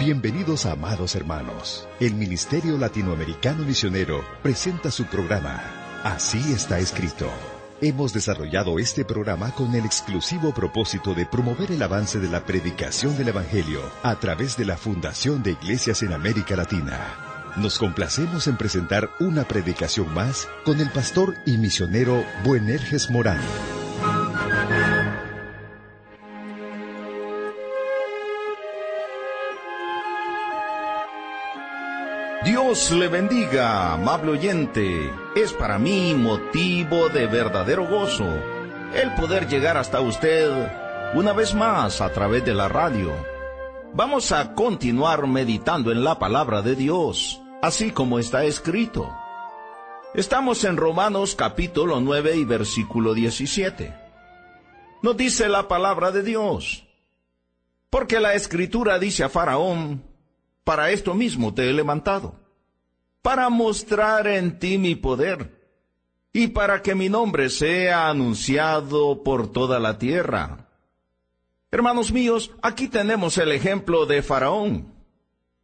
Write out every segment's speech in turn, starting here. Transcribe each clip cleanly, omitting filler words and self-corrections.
Bienvenidos, amados hermanos. El Ministerio Latinoamericano Misionero presenta su programa, Así está escrito. Hemos desarrollado este programa con el exclusivo propósito de promover el avance de la predicación del Evangelio a través de la Fundación de Iglesias en América Latina. Nos complacemos en presentar una predicación más con el pastor y misionero Buenerges Morán. Dios le bendiga, amable oyente. Es para mí motivo de verdadero gozo el poder llegar hasta usted una vez más a través de la radio. Vamos a continuar meditando en la palabra de Dios, así como está escrito. Estamos en Romanos capítulo 9 y versículo 17. Nos dice la palabra de Dios: porque la Escritura dice a Faraón: para esto mismo te he levantado, para mostrar en ti mi poder, y para que mi nombre sea anunciado por toda la tierra. Hermanos míos, aquí tenemos el ejemplo de Faraón,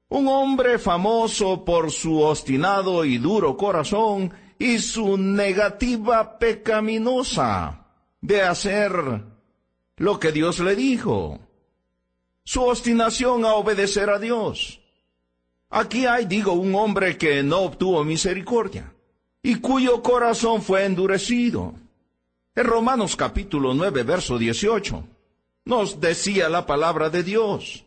un hombre famoso por su obstinado y duro corazón y su negativa pecaminosa de hacer lo que Dios le dijo, su obstinación a obedecer a Dios. Aquí hay, un hombre que no obtuvo misericordia y cuyo corazón fue endurecido. En Romanos capítulo 9, verso 18, nos decía la palabra de Dios: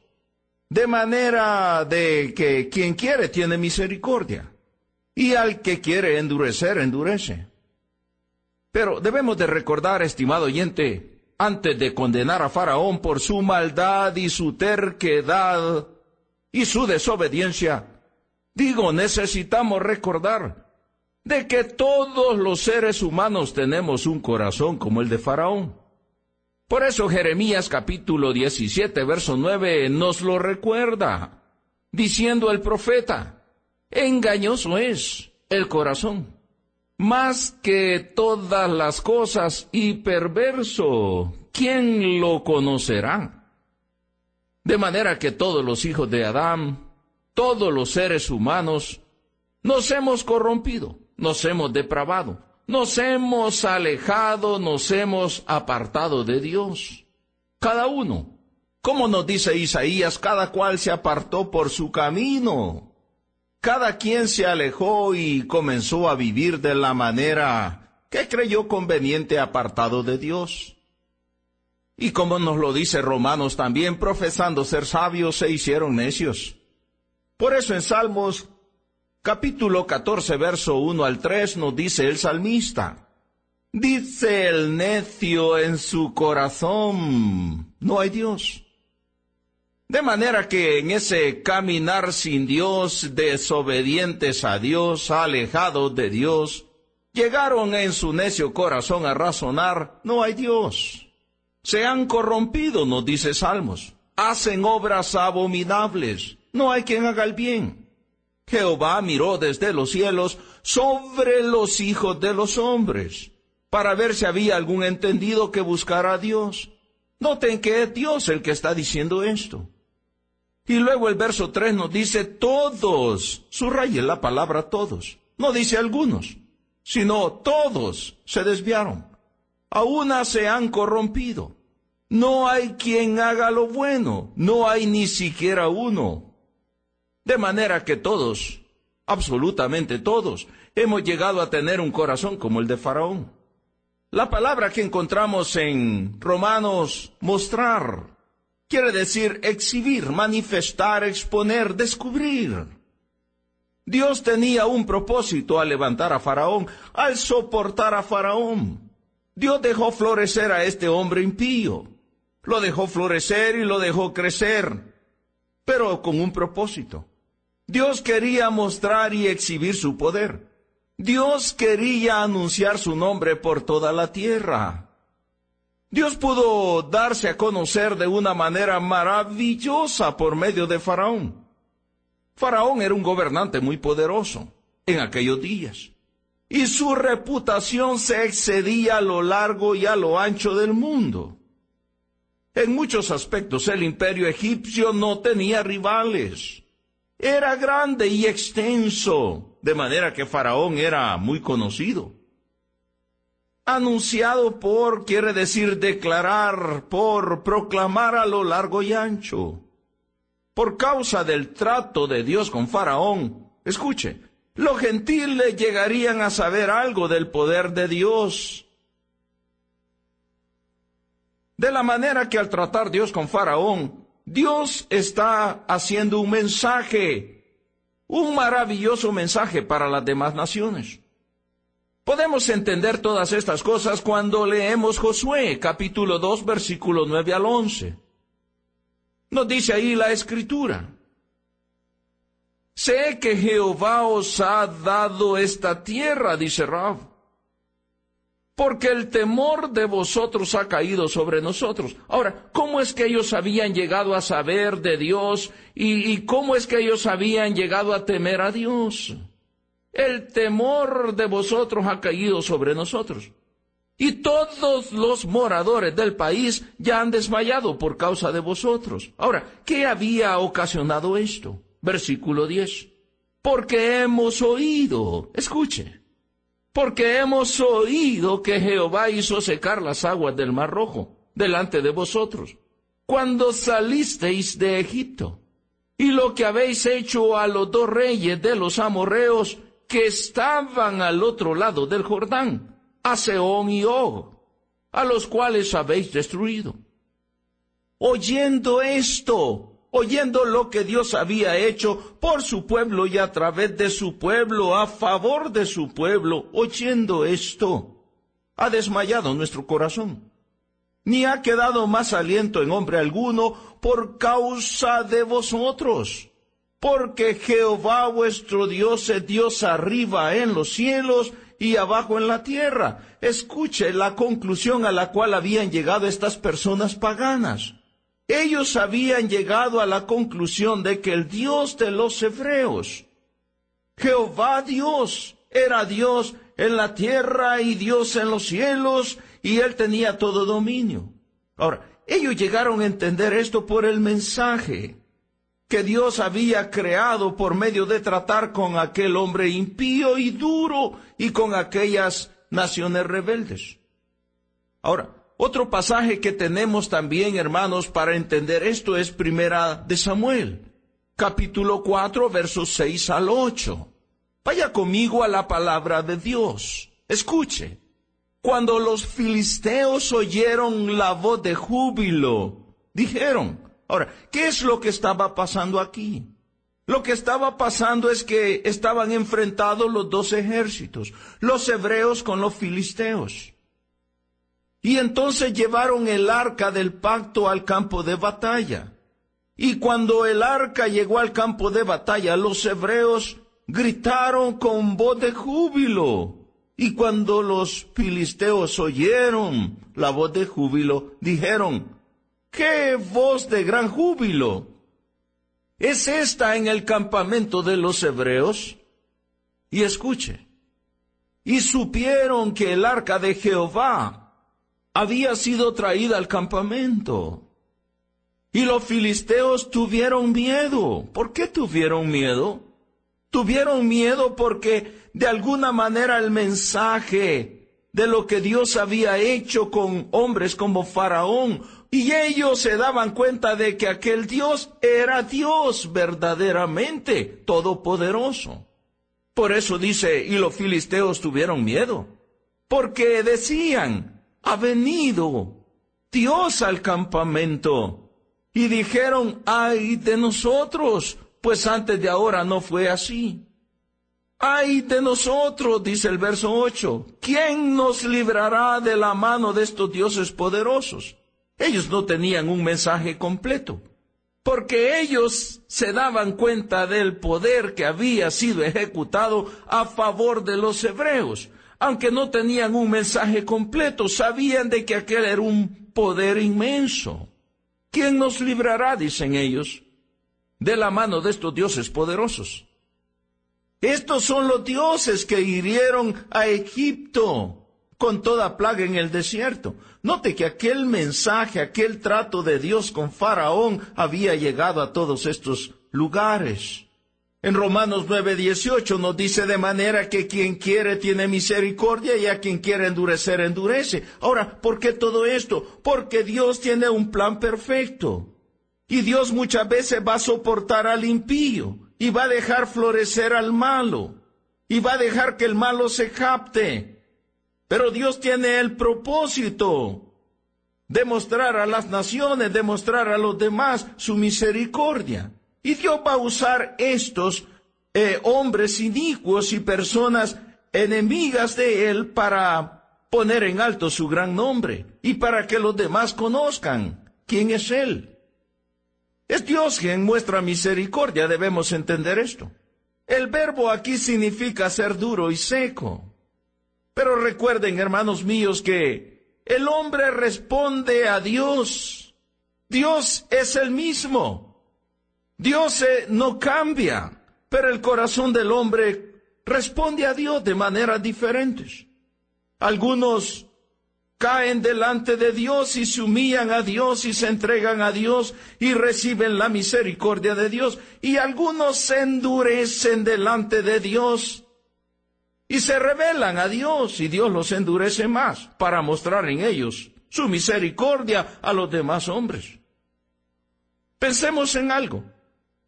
de manera de que quien quiere tiene misericordia, y al que quiere endurecer, endurece. Pero debemos de recordar, estimado oyente, antes de condenar a Faraón por su maldad y su terquedad y su desobediencia, necesitamos recordar de que todos los seres humanos tenemos un corazón como el de Faraón. Por eso Jeremías capítulo 17, verso 9 nos lo recuerda, diciendo el profeta: engañoso es el corazón, más que todas las cosas, y perverso, ¿quién lo conocerá? De manera que todos los hijos de Adán, todos los seres humanos, nos hemos corrompido, nos hemos depravado, nos hemos alejado, nos hemos apartado de Dios. Cada uno, como nos dice Isaías, cada cual se apartó por su camino. Cada quien se alejó y comenzó a vivir de la manera que creyó conveniente, apartado de Dios. Y como nos lo dice Romanos también, profesando ser sabios, se hicieron necios. Por eso en Salmos capítulo 14, verso 1 al 3, nos dice el salmista: dice el necio en su corazón, no hay Dios. De manera que en ese caminar sin Dios, desobedientes a Dios, alejados de Dios, llegaron en su necio corazón a razonar: no hay Dios. Se han corrompido, nos dice Salmos, hacen obras abominables, no hay quien haga el bien. Jehová miró desde los cielos sobre los hijos de los hombres, para ver si había algún entendido que buscara a Dios. Noten que es Dios el que está diciendo esto. Y luego el verso 3 nos dice: todos, subraye la palabra todos, no dice algunos, sino todos se desviaron. A una se han corrompido. No hay quien haga lo bueno, no hay ni siquiera uno. De manera que todos, absolutamente todos, hemos llegado a tener un corazón como el de Faraón. La palabra que encontramos en Romanos, mostrar, quiere decir exhibir, manifestar, exponer, descubrir. Dios tenía un propósito al levantar a Faraón, al soportar a Faraón. Dios dejó florecer a este hombre impío. Lo dejó florecer y lo dejó crecer, pero con un propósito. Dios quería mostrar y exhibir su poder. Dios quería anunciar su nombre por toda la tierra. Dios pudo darse a conocer de una manera maravillosa por medio de Faraón. Faraón era un gobernante muy poderoso en aquellos días, y su reputación se excedía a lo largo y a lo ancho del mundo. En muchos aspectos el imperio egipcio no tenía rivales. Era grande y extenso, de manera que Faraón era muy conocido. Anunciado por quiere decir declarar, por proclamar a lo largo y ancho. Por causa del trato de Dios con Faraón, escuche, los gentiles llegarían a saber algo del poder de Dios. De la manera que al tratar Dios con Faraón, Dios está haciendo un mensaje, un maravilloso mensaje para las demás naciones. Podemos entender todas estas cosas cuando leemos Josué, capítulo 2, versículo 9 al 11. Nos dice ahí la Escritura: sé que Jehová os ha dado esta tierra, dice Rab, porque el temor de vosotros ha caído sobre nosotros. Ahora, ¿cómo es que ellos habían llegado a saber de Dios y cómo es que ellos habían llegado a temer a Dios? El temor de vosotros ha caído sobre nosotros. Y todos los moradores del país ya han desmayado por causa de vosotros. Ahora, ¿qué había ocasionado esto? Versículo 10. Porque hemos oído, escuche, porque hemos oído que Jehová hizo secar las aguas del Mar Rojo delante de vosotros, cuando salisteis de Egipto, y lo que habéis hecho a los 2 reyes de los amorreos que estaban al otro lado del Jordán, a Sehón y Og, a los cuales habéis destruido. Oyendo esto, oyendo lo que Dios había hecho por su pueblo y a través de su pueblo, a favor de su pueblo, oyendo esto, ha desmayado nuestro corazón, ni ha quedado más aliento en hombre alguno por causa de vosotros. Porque Jehová vuestro Dios es Dios arriba en los cielos y abajo en la tierra. Escuche la conclusión a la cual habían llegado estas personas paganas. Ellos habían llegado a la conclusión de que el Dios de los hebreos, Jehová Dios, era Dios en la tierra y Dios en los cielos, y Él tenía todo dominio. Ahora, ellos llegaron a entender esto por el mensaje que Dios había creado por medio de tratar con aquel hombre impío y duro y con aquellas naciones rebeldes. Ahora, otro pasaje que tenemos también, hermanos, para entender esto es Primera de Samuel, capítulo 4, versos 6 al 8. Vaya conmigo a la palabra de Dios. Escuche. Cuando los filisteos oyeron la voz de júbilo, dijeron. Ahora, ¿qué es lo que estaba pasando aquí? Lo que estaba pasando es que estaban enfrentados los 2 ejércitos, los hebreos con los filisteos. Y entonces llevaron el arca del pacto al campo de batalla. Y cuando el arca llegó al campo de batalla, los hebreos gritaron con voz de júbilo. Y cuando los filisteos oyeron la voz de júbilo, dijeron: ¡qué voz de gran júbilo! ¿Es esta en el campamento de los hebreos? Y escuche, y supieron que el arca de Jehová había sido traída al campamento. Y los filisteos tuvieron miedo. ¿Por qué tuvieron miedo? Tuvieron miedo porque de alguna manera el mensaje de lo que Dios había hecho con hombres como Faraón, y ellos se daban cuenta de que aquel Dios era Dios verdaderamente todopoderoso. Por eso dice, y los filisteos tuvieron miedo, porque decían: ha venido Dios al campamento. Y dijeron: ¡ay de nosotros! Pues antes de ahora no fue así. ¡Ay de nosotros!, dice el verso 8. ¿Quién nos librará de la mano de estos dioses poderosos? Ellos no tenían un mensaje completo, porque ellos se daban cuenta del poder que había sido ejecutado a favor de los hebreos. Aunque no tenían un mensaje completo, sabían de que aquel era un poder inmenso. ¿Quién nos librará?, dicen ellos, de la mano de estos dioses poderosos. Estos son los dioses que hirieron a Egipto con toda plaga en el desierto. Note que aquel mensaje, aquel trato de Dios con Faraón había llegado a todos estos lugares. En Romanos 9:18 nos dice: de manera que quien quiere tiene misericordia y a quien quiere endurecer, endurece. Ahora, ¿por qué todo esto? Porque Dios tiene un plan perfecto. Y Dios muchas veces va a soportar al impío y va a dejar florecer al malo y va a dejar que el malo se capte. Pero Dios tiene el propósito de mostrar a las naciones, de mostrar a los demás su misericordia. Y Dios va a usar estos hombres inicuos y personas enemigas de Él para poner en alto su gran nombre y para que los demás conozcan quién es Él. Es Dios quien muestra misericordia, debemos entender esto. El verbo aquí significa ser duro y seco. Pero recuerden, hermanos míos, que el hombre responde a Dios. Dios es el mismo. Dios no cambia, pero el corazón del hombre responde a Dios de maneras diferentes. Algunos caen delante de Dios y se humillan a Dios y se entregan a Dios y reciben la misericordia de Dios. Y algunos se endurecen delante de Dios y se rebelan a Dios y Dios los endurece más para mostrar en ellos su misericordia a los demás hombres. Pensemos en algo.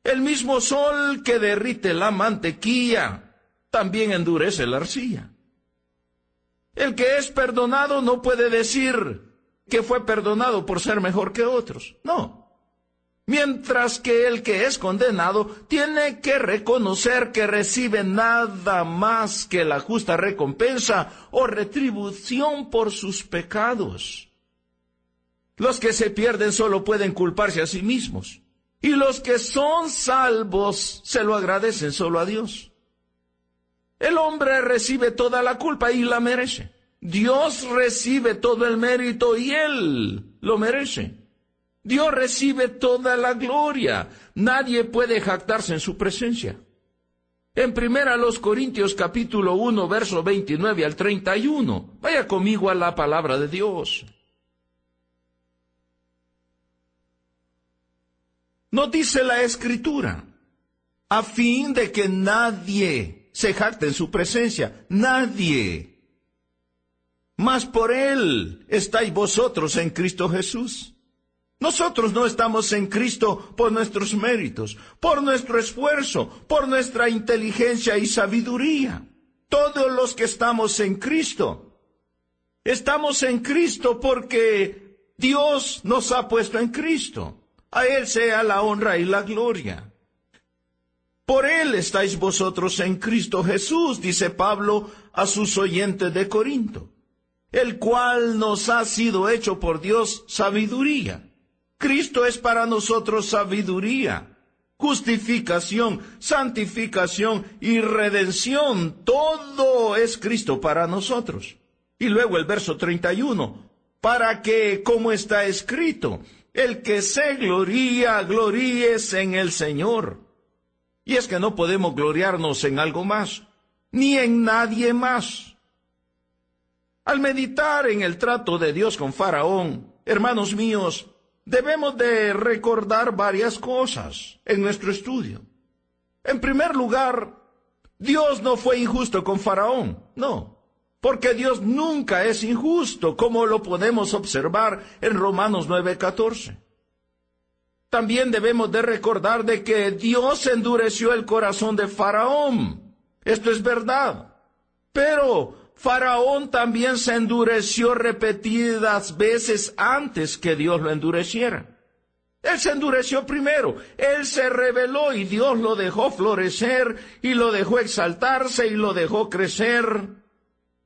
El mismo sol que derrite la mantequilla también endurece la arcilla. El que es perdonado no puede decir que fue perdonado por ser mejor que otros. No. Mientras que el que es condenado tiene que reconocer que recibe nada más que la justa recompensa o retribución por sus pecados. Los que se pierden solo pueden culparse a sí mismos. Y los que son salvos se lo agradecen solo a Dios. El hombre recibe toda la culpa y la merece. Dios recibe todo el mérito y Él lo merece. Dios recibe toda la gloria. Nadie puede jactarse en su presencia. En 1 Corintios capítulo 1, verso 29 al 31. Vaya conmigo a la palabra de Dios. Nos dice la Escritura, a fin de que nadie se jacte en su presencia, nadie. Mas por Él estáis vosotros en Cristo Jesús. Nosotros no estamos en Cristo por nuestros méritos, por nuestro esfuerzo, por nuestra inteligencia y sabiduría. Todos los que estamos en Cristo porque Dios nos ha puesto en Cristo. A Él sea la honra y la gloria. Por Él estáis vosotros en Cristo Jesús, dice Pablo a sus oyentes de Corinto, el cual nos ha sido hecho por Dios sabiduría. Cristo es para nosotros sabiduría, justificación, santificación y redención. Todo es Cristo para nosotros. Y luego el verso 31, para que, como está escrito, el que se gloría, gloríese en el Señor. Y es que no podemos gloriarnos en algo más, ni en nadie más. Al meditar en el trato de Dios con Faraón, hermanos míos, debemos de recordar varias cosas en nuestro estudio. En primer lugar, Dios no fue injusto con Faraón, no. Porque Dios nunca es injusto, como lo podemos observar en Romanos 9:14. También debemos de recordar de que Dios endureció el corazón de Faraón. Esto es verdad. Pero Faraón también se endureció repetidas veces antes que Dios lo endureciera. Él se endureció primero, él se rebeló y Dios lo dejó florecer y lo dejó exaltarse y lo dejó crecer.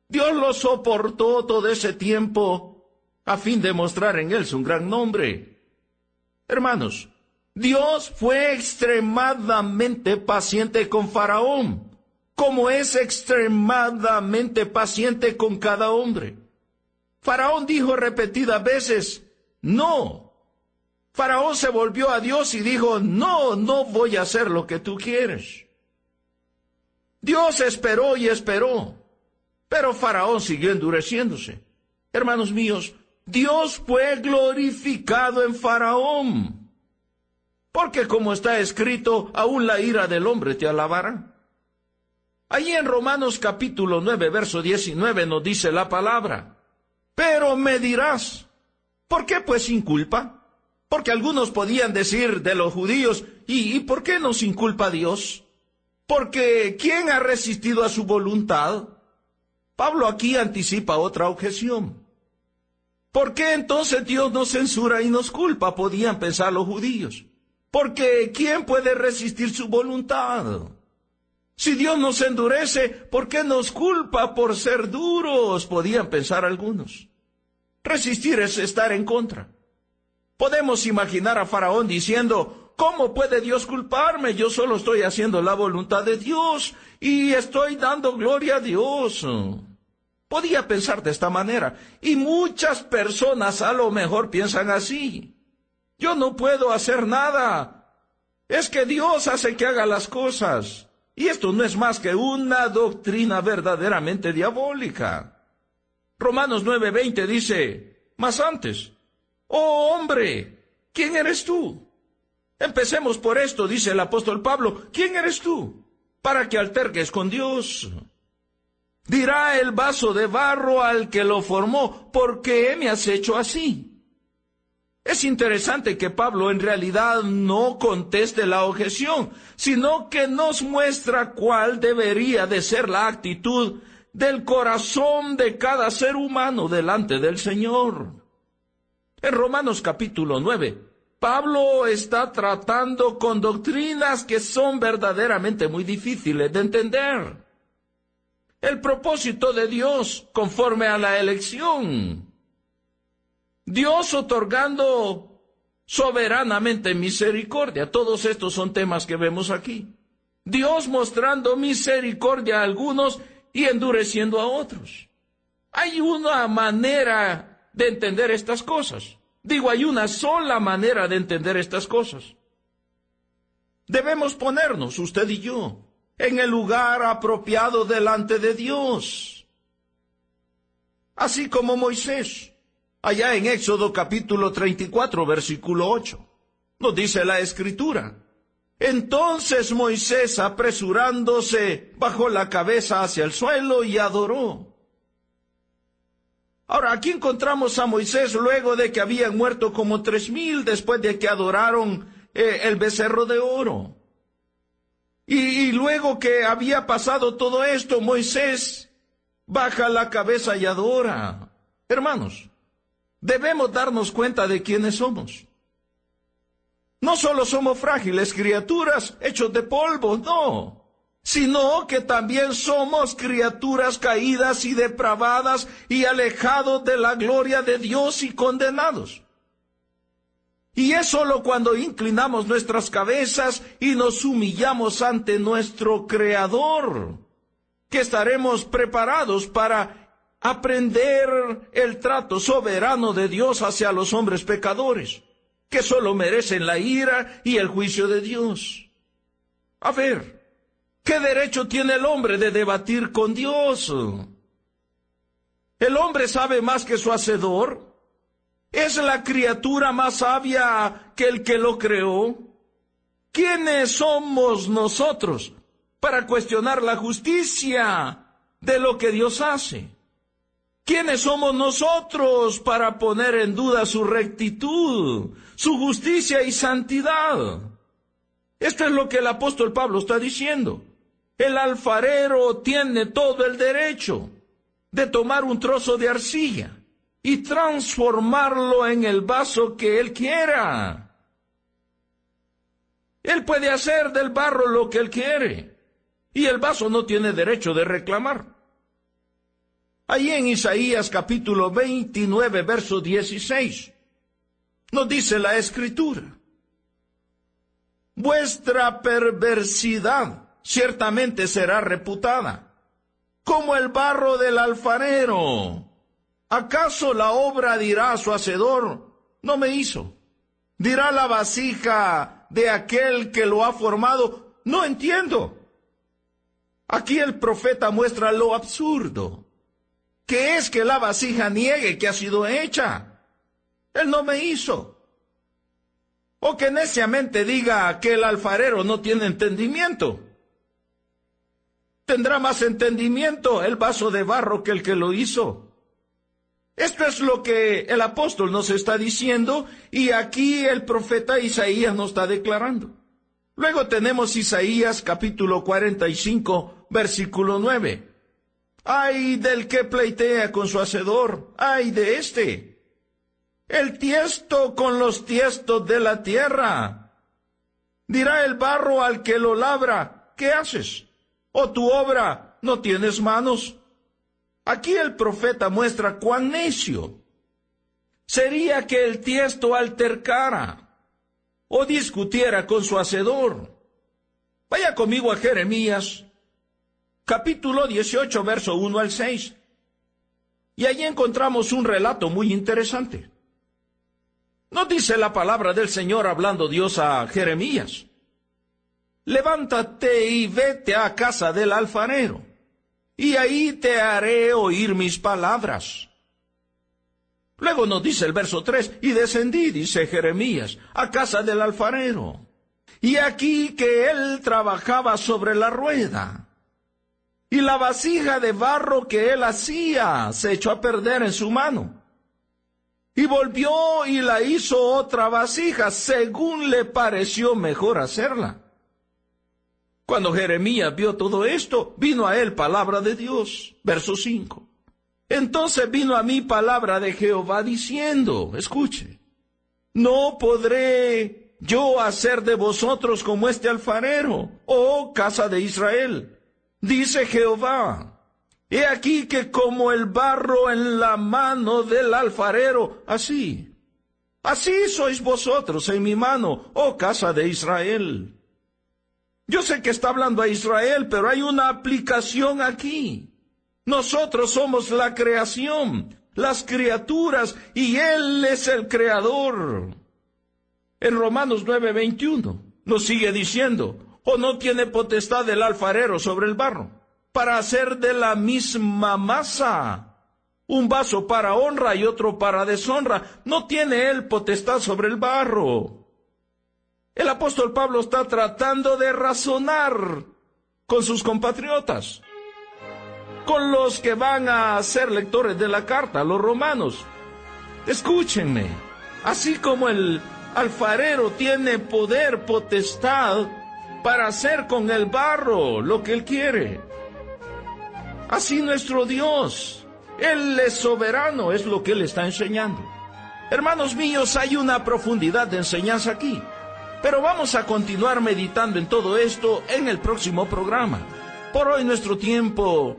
Dios lo soportó todo ese tiempo a fin de mostrar en él su gran nombre. Hermanos, Dios fue extremadamente paciente con Faraón, como es extremadamente paciente con cada hombre. Faraón dijo repetidas veces, no. Faraón se volvió a Dios y dijo, no voy a hacer lo que tú quieres. Dios esperó y esperó. Pero Faraón siguió endureciéndose. Hermanos míos, Dios fue glorificado en Faraón. Porque como está escrito, aún la ira del hombre te alabará. Allí en Romanos capítulo 9, verso 19 nos dice la palabra: pero me dirás, ¿por qué pues sin culpa? Porque algunos podían decir de los judíos, ¿y por qué nos inculpa Dios? Porque ¿quién ha resistido a su voluntad? Pablo aquí anticipa otra objeción. ¿Por qué entonces Dios nos censura y nos culpa? Podían pensar los judíos. Porque ¿quién puede resistir su voluntad? Si Dios nos endurece, ¿por qué nos culpa por ser duros? Podían pensar algunos. Resistir es estar en contra. Podemos imaginar a Faraón diciendo: ¿cómo puede Dios culparme? Yo solo estoy haciendo la voluntad de Dios y estoy dando gloria a Dios. Podía pensar de esta manera, y muchas personas a lo mejor piensan así. Yo no puedo hacer nada. Es que Dios hace que haga las cosas. Y esto no es más que una doctrina verdaderamente diabólica. Romanos 9:20 dice: mas antes, oh hombre, ¿quién eres tú? Empecemos por esto, dice el apóstol Pablo. ¿Quién eres tú para que alterques con Dios? Dirá el vaso de barro al que lo formó: ¿por qué me has hecho así? Es interesante que Pablo en realidad no conteste la objeción, sino que nos muestra cuál debería de ser la actitud del corazón de cada ser humano delante del Señor. En Romanos capítulo 9, Pablo está tratando con doctrinas que son verdaderamente muy difíciles de entender. El propósito de Dios conforme a la elección. Dios otorgando soberanamente misericordia. Todos estos son temas que vemos aquí. Dios mostrando misericordia a algunos y endureciendo a otros. Hay una manera de entender estas cosas. Digo, hay una sola manera de entender estas cosas. Debemos ponernos, usted y yo, en el lugar apropiado delante de Dios. Así como Moisés. Allá en Éxodo capítulo 34, versículo 8, nos dice la Escritura: entonces Moisés, apresurándose, bajó la cabeza hacia el suelo y adoró. Ahora, aquí encontramos a Moisés luego de que habían muerto como 3,000 después de que adoraron el becerro de oro. Y luego que había pasado todo esto, Moisés baja la cabeza y adora. Hermanos, debemos darnos cuenta de quiénes somos. No solo somos frágiles criaturas hechos de polvo, no, sino que también somos criaturas caídas y depravadas y alejados de la gloria de Dios y condenados. Y es solo cuando inclinamos nuestras cabezas y nos humillamos ante nuestro Creador que estaremos preparados para aprender el trato soberano de Dios hacia los hombres pecadores, que solo merecen la ira y el juicio de Dios. A ver, ¿qué derecho tiene el hombre de debatir con Dios? ¿El hombre sabe más que su Hacedor? ¿Es la criatura más sabia que el que lo creó? ¿Quiénes somos nosotros para cuestionar la justicia de lo que Dios hace? ¿Quiénes somos nosotros para poner en duda su rectitud, su justicia y santidad? Esto es lo que el apóstol Pablo está diciendo. El alfarero tiene todo el derecho de tomar un trozo de arcilla y transformarlo en el vaso que él quiera. Él puede hacer del barro lo que él quiere, y el vaso no tiene derecho de reclamar. Allí en Isaías capítulo 29, verso 16, nos dice la Escritura: vuestra perversidad ciertamente será reputada, como el barro del alfarero. ¿Acaso la obra dirá a su hacedor: no me hizo? Dirá la vasija de aquel que lo ha formado: no entiendo. Aquí el profeta muestra lo absurdo ¿Qué es que la vasija niegue que ha sido hecha? Él no me hizo. O que neciamente diga que el alfarero no tiene entendimiento. Tendrá más entendimiento el vaso de barro que el que lo hizo. Esto es lo que el apóstol nos está diciendo y aquí el profeta Isaías nos está declarando. Luego tenemos Isaías capítulo 45, versículo 9. ¡Ay del que pleitea con su hacedor! ¡Ay de éste! El tiesto con los tiestos de la tierra. Dirá el barro al que lo labra, ¿qué haces? ¿O tu obra no tienes manos? Aquí el profeta muestra cuán necio sería que el tiesto altercara o discutiera con su hacedor. Vaya conmigo a Jeremías, capítulo 18, verso 1 al 6. Y allí encontramos un relato muy interesante. Nos dice la palabra del Señor hablando Dios a Jeremías. Levántate y vete a casa del alfarero, y ahí te haré oír mis palabras. Luego nos dice el verso 3, y descendí, dice Jeremías, a casa del alfarero. Y aquí que él trabajaba sobre la rueda. Y la vasija de barro que él hacía se echó a perder en su mano. Y volvió y la hizo otra vasija, según le pareció mejor hacerla. Cuando Jeremías vio todo esto, vino a él palabra de Dios. Verso 5. Entonces vino a mí palabra de Jehová diciendo, escuche, no podré yo hacer de vosotros como este alfarero, oh casa de Israel, dice Jehová. He aquí que como el barro en la mano del alfarero, así sois vosotros en mi mano, oh casa de Israel. Yo sé que está hablando a Israel, pero hay una aplicación aquí. Nosotros somos la creación, las criaturas, y Él es el creador. En Romanos 9:21 nos sigue diciendo, ¿o no tiene potestad el alfarero sobre el barro, para hacer de la misma masa un vaso para honra y otro para deshonra? ¿No tiene Él potestad sobre el barro? El apóstol Pablo está tratando de razonar con sus compatriotas, con los que van a ser lectores de la carta, los romanos. Escúchenme, así como el alfarero tiene poder, potestad, para hacer con el barro lo que él quiere, así nuestro Dios, Él es soberano, es lo que Él está enseñando. Hermanos míos, hay una profundidad de enseñanza aquí. Pero vamos a continuar meditando en todo esto en el próximo programa. Por hoy nuestro tiempo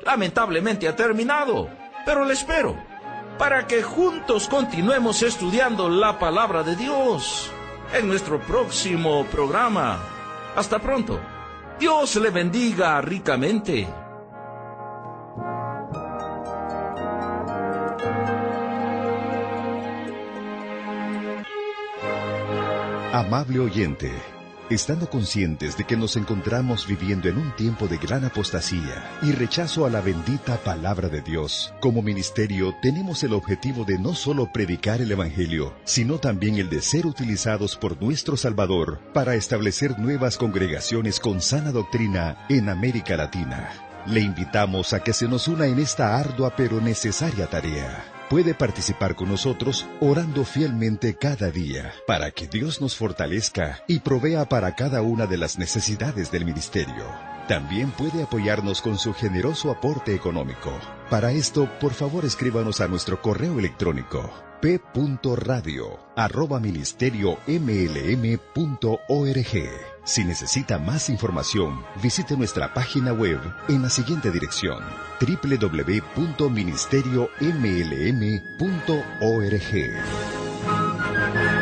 lamentablemente ha terminado, pero le espero para que juntos continuemos estudiando la palabra de Dios en nuestro próximo programa. Hasta pronto. Dios le bendiga ricamente. Amable oyente, estando conscientes de que nos encontramos viviendo en un tiempo de gran apostasía y rechazo a la bendita palabra de Dios, como ministerio tenemos el objetivo de no solo predicar el Evangelio, sino también el de ser utilizados por nuestro Salvador para establecer nuevas congregaciones con sana doctrina en América Latina. Le invitamos a que se nos una en esta ardua pero necesaria tarea. Puede participar con nosotros orando fielmente cada día para que Dios nos fortalezca y provea para cada una de las necesidades del ministerio. También puede apoyarnos con su generoso aporte económico. Para esto, por favor, escríbanos a nuestro correo electrónico p.radio@ministeriomlm.org. Si necesita más información, visite nuestra página web en la siguiente dirección: www.ministeriomlm.org.